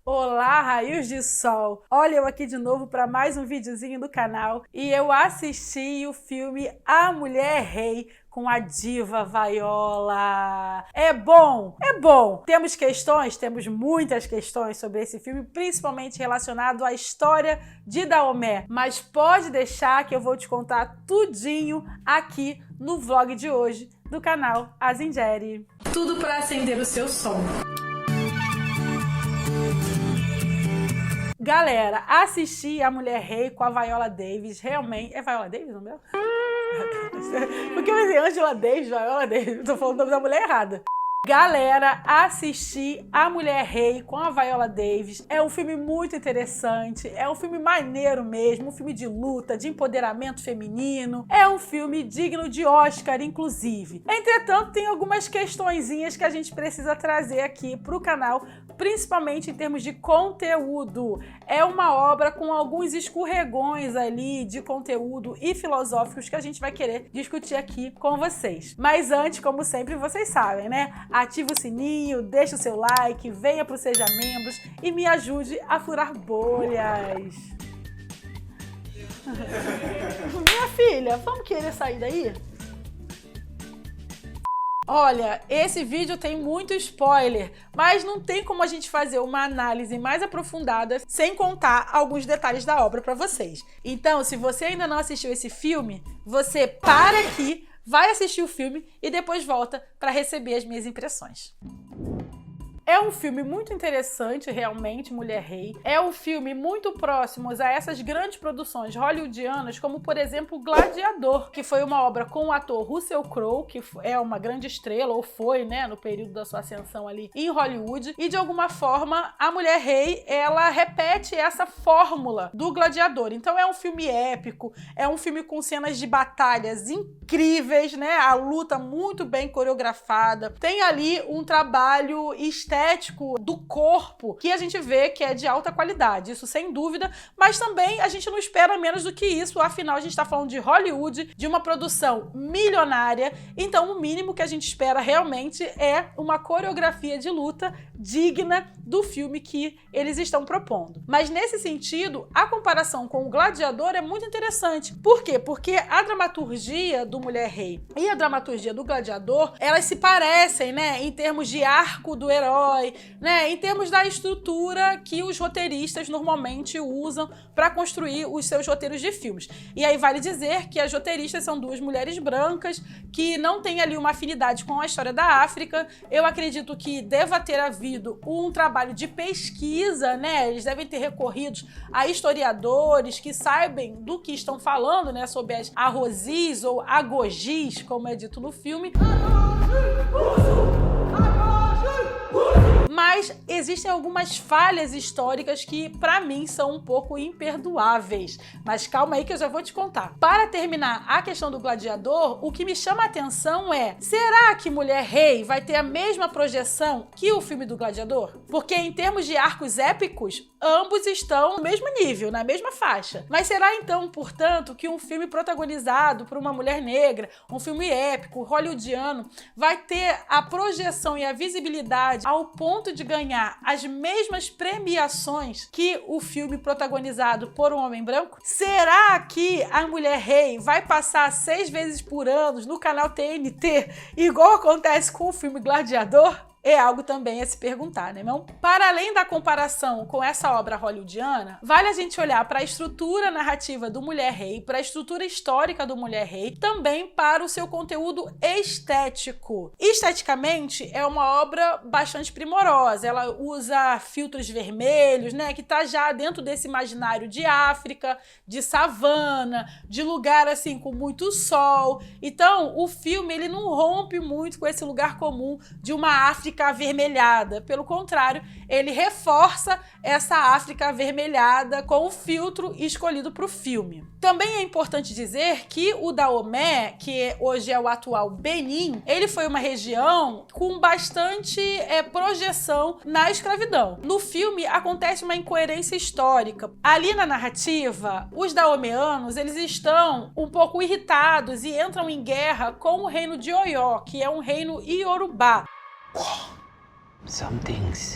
Olá, raios de sol! Olha eu aqui de novo para mais um videozinho do canal e eu assisti o filme A Mulher Rei com a diva Viola. É bom? É bom! Temos muitas questões sobre esse filme, principalmente relacionado à história de Daomé, mas pode deixar que eu vou te contar tudinho aqui no vlog de hoje do canal Azingeri. Tudo para acender o seu som. Galera, assisti A Mulher Rei com a Viola Davis, realmente... É Viola Davis, não é? Porque eu pensei Angela Davis, Viola Davis, tô falando o nome da mulher errada. Galera, assisti A Mulher Rei com a Viola Davis. É um filme muito interessante, é um filme maneiro mesmo, um filme de luta, de empoderamento feminino. É um filme digno de Oscar, inclusive. Entretanto, tem algumas questõezinhas que a gente precisa trazer aqui pro canal, principalmente em termos de conteúdo. É uma obra com alguns escorregões ali de conteúdo e filosóficos que a gente vai querer discutir aqui com vocês. Mas antes, como sempre, vocês sabem, né? Ativa o sininho, deixa o seu like, venha pro Seja Membros e me ajude a furar bolhas. Minha filha, vamos querer sair daí? Olha, esse vídeo tem muito spoiler, mas não tem como a gente fazer uma análise mais aprofundada sem contar alguns detalhes da obra para vocês. Então, se você ainda não assistiu esse filme, você para aqui, vai assistir o filme e depois volta para receber as minhas impressões. É um filme muito interessante, realmente, Mulher Rei. É um filme muito próximo a essas grandes produções hollywoodianas, como, por exemplo, Gladiador, que foi uma obra com o ator Russell Crowe, que é uma grande estrela, ou foi, né, no período da sua ascensão ali em Hollywood. E, de alguma forma, A Mulher Rei, ela repete essa fórmula do Gladiador. Então, é um filme épico, é um filme com cenas de batalhas incríveis, né? A luta muito bem coreografada. Tem ali um trabalho estético do corpo que a gente vê que é de alta qualidade, isso sem dúvida, mas também a gente não espera menos do que isso, afinal a gente está falando de Hollywood, de uma produção milionária, então o mínimo que a gente espera realmente é uma coreografia de luta digna do filme que eles estão propondo. Mas nesse sentido, a comparação com o Gladiador é muito interessante. Por quê? Porque a dramaturgia do Mulher Rei e a dramaturgia do Gladiador, elas se parecem, né, em termos de arco do herói, né, em termos da estrutura que os roteiristas normalmente usam para construir os seus roteiros de filmes. E aí vale dizer que as roteiristas são duas mulheres brancas que não têm ali uma afinidade com a história da África. Eu acredito que deva ter havido um trabalho de pesquisa, né? Eles devem ter recorrido a historiadores que saibam do que estão falando, né, sobre as arrozis ou agogis, como é dito no filme. Mas existem algumas falhas históricas que, para mim, são um pouco imperdoáveis. Mas calma aí que eu já vou te contar. Para terminar a questão do Gladiador, o que me chama a atenção é: será que Mulher Rei vai ter a mesma projeção que o filme do Gladiador? Porque em termos de arcos épicos, ambos estão no mesmo nível, na mesma faixa. Mas será então, portanto, que um filme protagonizado por uma mulher negra, um filme épico, hollywoodiano, vai ter a projeção e a visibilidade ao ponto de ganhar as mesmas premiações que o filme protagonizado por um homem branco? Será que A Mulher Rei vai passar 6 vezes por ano no canal TNT, igual acontece com o filme Gladiador? É algo também a se perguntar, né, não? Para além da comparação com essa obra hollywoodiana, vale a gente olhar para a estrutura narrativa do Mulher Rei, para a estrutura histórica do Mulher Rei, também para o seu conteúdo estético. Esteticamente, é uma obra bastante primorosa. Ela usa filtros vermelhos, né, que tá já dentro desse imaginário de África, de savana, de lugar assim com muito sol. Então, o filme ele não rompe muito com esse lugar comum de uma África avermelhada. Pelo contrário, ele reforça essa África avermelhada com o filtro escolhido para o filme. Também é importante dizer que o Daomé, que hoje é o atual Benin, ele foi uma região com bastante projeção na escravidão. No filme acontece uma incoerência histórica. Ali na narrativa, os daomeanos eles estão um pouco irritados e entram em guerra com o reino de Oió, que é um reino iorubá. Some things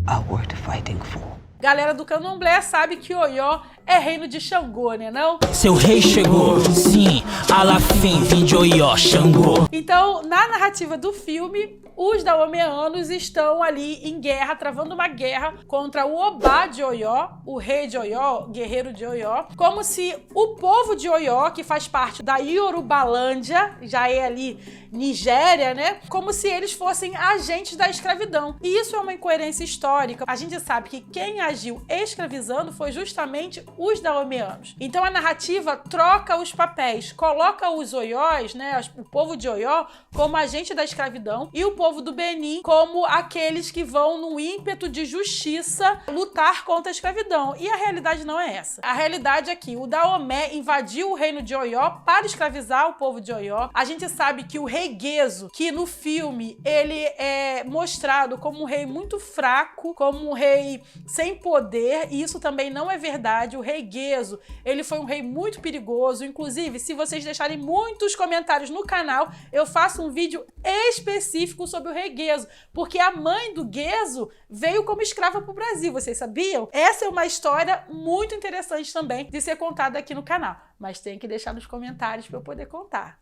are worth fighting for. Galera do candomblé sabe que Oió é reino de Xangô, né não? Seu rei chegou, sim, Alafim, vim de Oió, Xangô. Então, na narrativa do filme, os daomeanos estão ali em guerra, travando uma guerra contra o Obá de Oió, o rei de Oió, guerreiro de Oió, como se o povo de Oió, que faz parte da Yorubalândia, já é ali Nigéria, né? Como se eles fossem agentes da escravidão. E isso é uma incoerência histórica. A gente sabe que quem agiu escravizando foi justamente os daomeanos. Então a narrativa troca os papéis, coloca os Oiós, né, o povo de Oió, como agente da escravidão e o povo do Benin como aqueles que vão, num ímpeto de justiça, lutar contra a escravidão. E a realidade não é essa. A realidade é que o Daomé invadiu o reino de Oió para escravizar o povo de Oió. A gente sabe que o rei Guezo, que no filme ele é mostrado como um rei muito fraco, como um rei sem poder, e isso também não é verdade. O rei Guezo, ele foi um rei muito perigoso. Inclusive, se vocês deixarem muitos comentários no canal, eu faço um vídeo específico sobre o rei Guezo, porque a mãe do Guezo veio como escrava para o Brasil, vocês sabiam? Essa é uma história muito interessante também de ser contada aqui no canal, mas tem que deixar nos comentários para eu poder contar.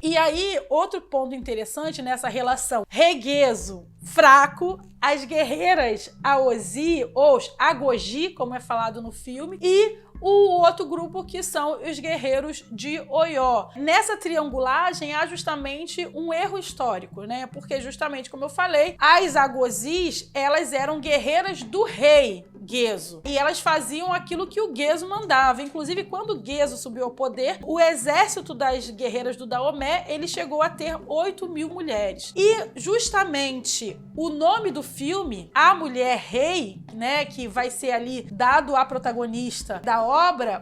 E aí, outro ponto interessante nessa relação rei-Guezo fraco, as guerreiras Aozi, ou Agoji, como é falado no filme, e o outro grupo que são os guerreiros de Oió. Nessa triangulagem há justamente um erro histórico, né? Porque justamente, como eu falei, as Agozis, elas eram guerreiras do rei Guezo. E elas faziam aquilo que o Guezo mandava. Inclusive, quando Guezo subiu ao poder, o exército das guerreiras do Daomé, ele chegou a ter 8.000 mulheres. E justamente o nome do filme, A Mulher Rei, né, que vai ser ali dado à protagonista da obra,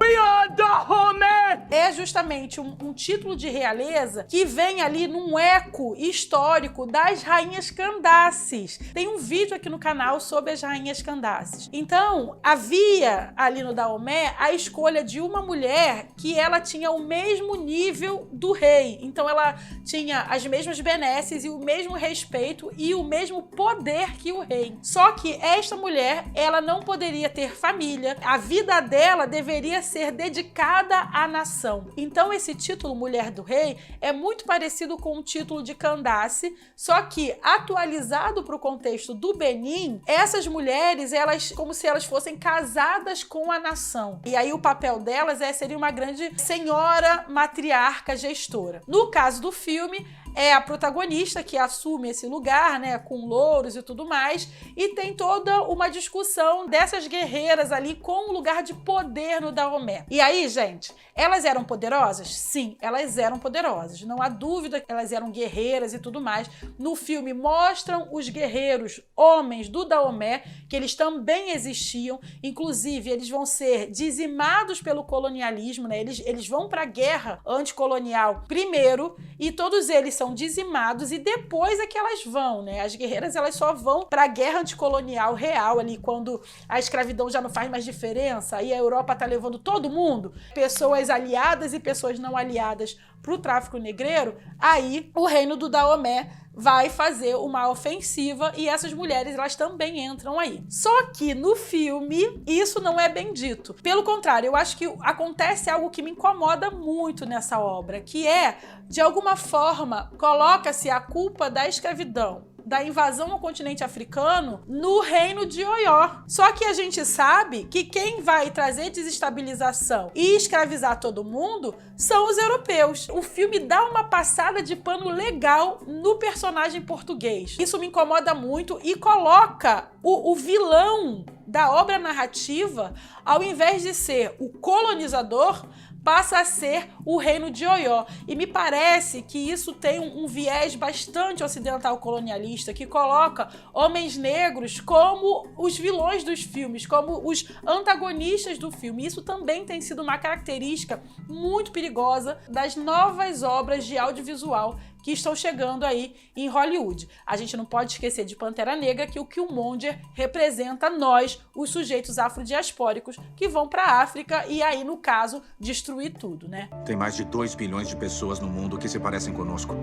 é justamente um título de realeza que vem ali num eco histórico das rainhas Candaces. Tem um vídeo aqui no canal sobre as rainhas Candaces. Então, havia ali no Daomé a escolha de uma mulher que ela tinha o mesmo nível do rei. Então, ela tinha as mesmas benesses e o mesmo respeito e o mesmo poder que o rei. Só que esta mulher, ela não poderia ter família. A vida dela deveria ser dedicada à nação. Então, esse título Mulher do Rei é muito parecido com o título de Candace, só que atualizado para o contexto do Benin, essas mulheres, elas como se elas fossem casadas com a nação. E aí o papel delas seria uma grande senhora matriarca gestora. No caso do filme, é a protagonista que assume esse lugar, né, com louros e tudo mais, e tem toda uma discussão dessas guerreiras ali com o lugar de poder no Daomé. E aí, gente, elas eram poderosas? Sim, elas eram poderosas. Não há dúvida que elas eram guerreiras e tudo mais. No filme mostram os guerreiros homens do Daomé, que eles também existiam. Inclusive, eles vão ser dizimados pelo colonialismo, né? Eles vão para a guerra anticolonial primeiro, e todos eles são dizimados e depois é que elas vão, né? As guerreiras, elas só vão para a guerra anticolonial real ali, quando a escravidão já não faz mais diferença e a Europa tá levando todo mundo, pessoas aliadas e pessoas não aliadas, para o tráfico negreiro. Aí o reino do Daomé vai fazer uma ofensiva e essas mulheres, elas também entram aí. Só que no filme isso não é bem dito. Pelo contrário, eu acho que acontece algo que me incomoda muito nessa obra, que é, de alguma forma, coloca-se a culpa da escravidão, da invasão ao continente africano, no reino de Oió. Só que a gente sabe que quem vai trazer desestabilização e escravizar todo mundo são os europeus. O filme dá uma passada de pano legal no personagem português. Isso me incomoda muito e coloca o vilão da obra narrativa, ao invés de ser o colonizador, passa a ser o reino de Oió. E me parece que isso tem um viés bastante ocidental colonialista, que coloca homens negros como os vilões dos filmes, como os antagonistas do filme. Isso também tem sido uma característica muito perigosa das novas obras de audiovisual que estão chegando aí em Hollywood. A gente não pode esquecer de Pantera Negra, que o Killmonger representa nós, os sujeitos afrodiaspóricos, que vão para a África e aí, no caso, destruir tudo, né? Tem mais de 2 bilhões de pessoas no mundo que se parecem conosco.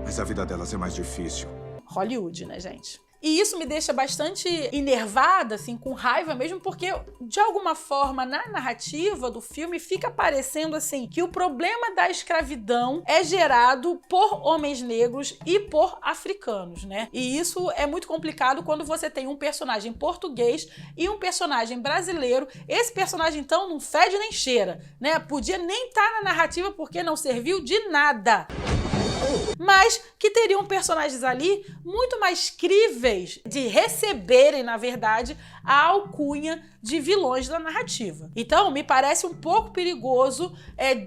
Mas a vida delas é mais difícil. Hollywood, né, gente? E isso me deixa bastante enervada, assim, com raiva mesmo, porque de alguma forma na narrativa do filme fica parecendo assim que o problema da escravidão é gerado por homens negros e por africanos, né? E isso é muito complicado quando você tem um personagem português e um personagem brasileiro. Esse personagem então não fede nem cheira, né? Podia nem estar na narrativa porque não serviu de nada. Mas que teriam personagens ali muito mais críveis de receberem, na verdade, a alcunha de vilões da narrativa. Então, me parece um pouco perigoso,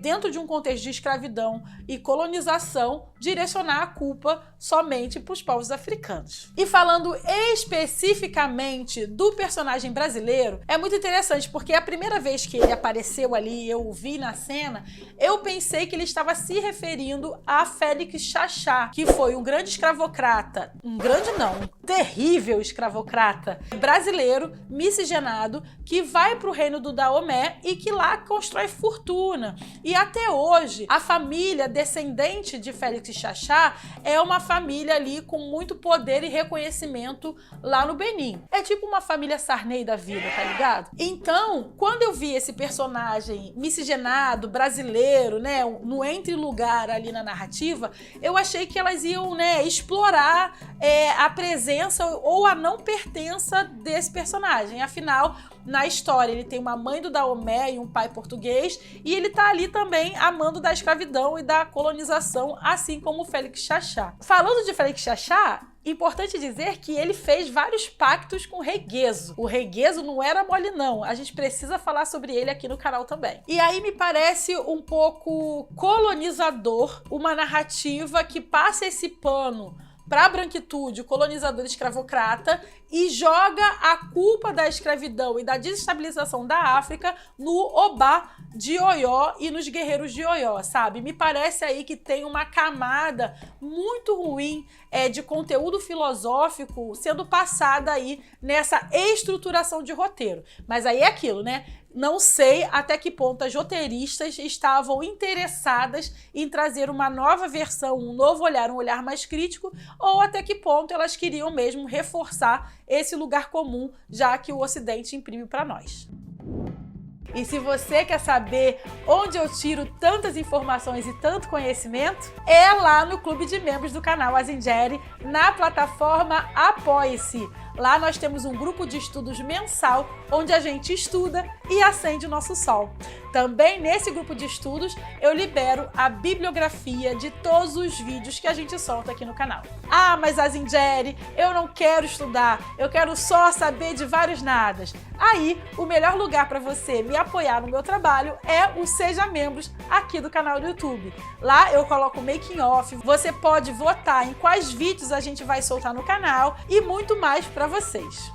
dentro de um contexto de escravidão e colonização, direcionar a culpa somente para os povos africanos. E falando especificamente do personagem brasileiro, é muito interessante, porque a primeira vez que ele apareceu ali, eu o vi na cena, eu pensei que ele estava se referindo a Félix Xaxá, que foi um grande escravocrata, um terrível escravocrata brasileiro, miscigenado, que vai para o reino do Daomé e que lá constrói fortuna. E até hoje, a família descendente de Félix Xaxá é uma família ali com muito poder e reconhecimento lá no Benin. É tipo uma família Sarney da vida, tá ligado? Então, quando eu vi esse personagem miscigenado, brasileiro, né, no entre-lugar ali na narrativa, eu achei que elas iam, né, explorar a presença ou a não pertença desse personagem. Afinal, na história, ele tem uma mãe do Daomé e um pai português, e ele tá ali também amando da escravidão e da colonização, assim como o Félix Xaxá. Falando de Félix Xaxá, importante dizer que ele fez vários pactos com o Rei Guezo. O Rei Guezo não era mole não, a gente precisa falar sobre ele aqui no canal também. E aí me parece um pouco colonizador, uma narrativa que passa esse pano para a branquitude, o colonizador escravocrata, e joga a culpa da escravidão e da desestabilização da África no Obá de Oió e nos guerreiros de Oió, sabe? Me parece aí que tem uma camada muito ruim de conteúdo filosófico sendo passada aí nessa estruturação de roteiro. Mas aí é aquilo, né? Não sei até que ponto as roteiristas estavam interessadas em trazer uma nova versão, um novo olhar, um olhar mais crítico, ou até que ponto elas queriam mesmo reforçar esse lugar comum, já que o Ocidente imprime para nós. E se você quer saber onde eu tiro tantas informações e tanto conhecimento, é lá no clube de membros do canal Azingeri, na plataforma Apoie-se. Lá nós temos um grupo de estudos mensal, onde a gente estuda e acende o nosso sol. Também nesse grupo de estudos eu libero a bibliografia de todos os vídeos que a gente solta aqui no canal. Ah, mas Azingeri, eu não quero estudar, eu quero só saber de vários nadas. Aí, o melhor lugar para você me apoiar no meu trabalho é o Seja Membros aqui do canal do YouTube. Lá eu coloco making off, você pode votar em quais vídeos a gente vai soltar no canal e muito mais para vocês.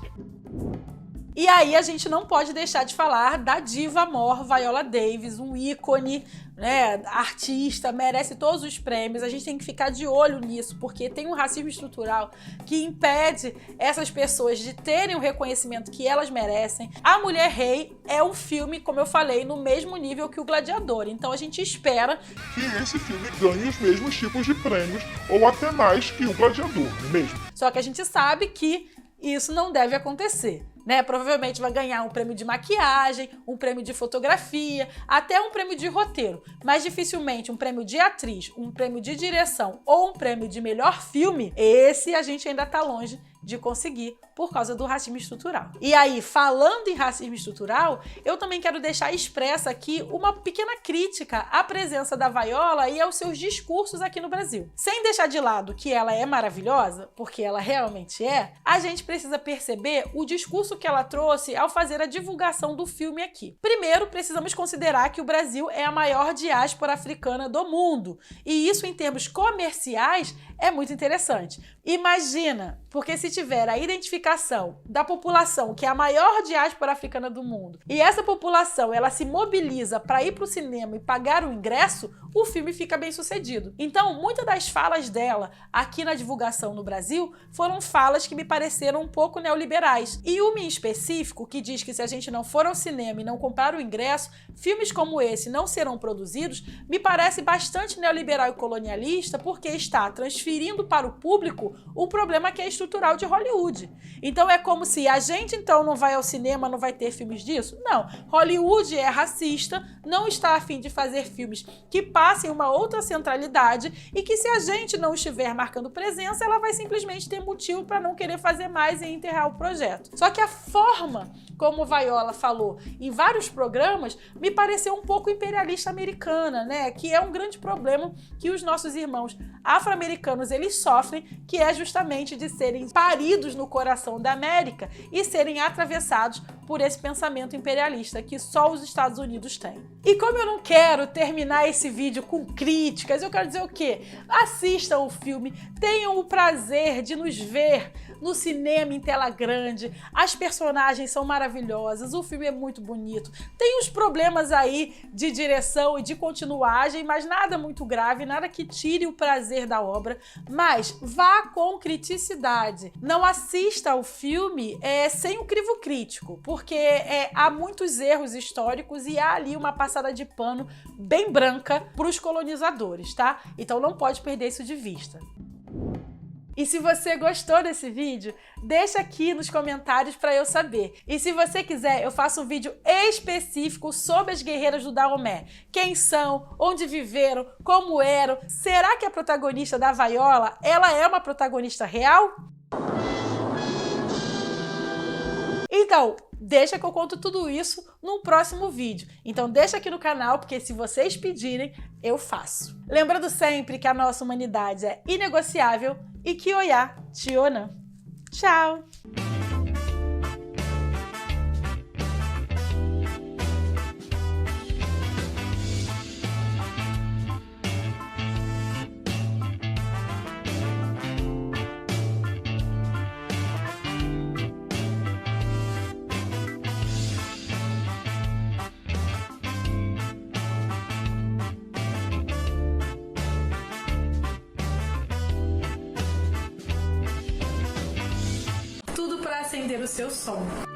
E aí a gente não pode deixar de falar da diva mor Viola Davis, um ícone, né, artista, merece todos os prêmios. A gente tem que ficar de olho nisso, porque tem um racismo estrutural que impede essas pessoas de terem o reconhecimento que elas merecem. A Mulher Rei é um filme, como eu falei, no mesmo nível que o Gladiador. Então a gente espera que esse filme ganhe os mesmos tipos de prêmios, ou até mais que o Gladiador, não é mesmo? Só que a gente sabe que isso não deve acontecer, né? Provavelmente vai ganhar um prêmio de maquiagem, um prêmio de fotografia, até um prêmio de roteiro, mas dificilmente um prêmio de atriz, um prêmio de direção ou um prêmio de melhor filme. Esse a gente ainda tá longe de conseguir por causa do racismo estrutural. E aí, falando em racismo estrutural, eu também quero deixar expressa aqui uma pequena crítica à presença da Viola e aos seus discursos aqui no Brasil. Sem deixar de lado que ela é maravilhosa, porque ela realmente é, a gente precisa perceber o discurso que ela trouxe ao fazer a divulgação do filme aqui. Primeiro, precisamos considerar que o Brasil é a maior diáspora africana do mundo, e isso em termos comerciais é muito interessante. Imagina, porque se tiver a identificação da população que é a maior diáspora africana do mundo, e essa população ela se mobiliza para ir para o cinema e pagar o ingresso, o filme fica bem sucedido. Então, muitas das falas dela aqui na divulgação no Brasil foram falas que me pareceram um pouco neoliberais. E uma em específico, que diz que se a gente não for ao cinema e não comprar o ingresso, filmes como esse não serão produzidos, me parece bastante neoliberal e colonialista, porque está transferindo para o público um problema que é estrutural de Hollywood. Então é como se a gente então não vai ao cinema, não vai ter filmes disso? Não. Hollywood é racista, não está a fim de fazer filmes que passem uma outra centralidade e que se a gente não estiver marcando presença, ela vai simplesmente ter motivo para não querer fazer mais e enterrar o projeto. Só que a forma como Viola falou em vários programas me pareceu um pouco imperialista americana, né? Que é um grande problema que os nossos irmãos afro-americanos eles sofrem, que é justamente de serem paridos no coração da América e serem atravessados por esse pensamento imperialista que só os Estados Unidos têm. E como eu não quero terminar esse vídeo com críticas, eu quero dizer o quê? Assistam o filme, tenham o prazer de nos ver no cinema em tela grande, as personagens são maravilhosas, o filme é muito bonito, tem uns problemas aí de direção e de continuagem, mas nada muito grave, nada que tire o prazer da obra, mas vá com criticidade, não assista ao filme sem um crivo crítico, porque há muitos erros históricos e há ali uma passada de pano bem branca para os colonizadores, tá? Então não pode perder isso de vista. E se você gostou desse vídeo, deixa aqui nos comentários para eu saber. E se você quiser, eu faço um vídeo específico sobre as guerreiras do Dahomey. Quem são, onde viveram, como eram. Será que a protagonista da Viola, ela é uma protagonista real? Então, deixa que eu conto tudo isso num próximo vídeo. Então deixa aqui no canal, porque se vocês pedirem, eu faço. Lembrando sempre que a nossa humanidade é inegociável e que Oiá te ona. Tchau! Tudo para acender o seu som.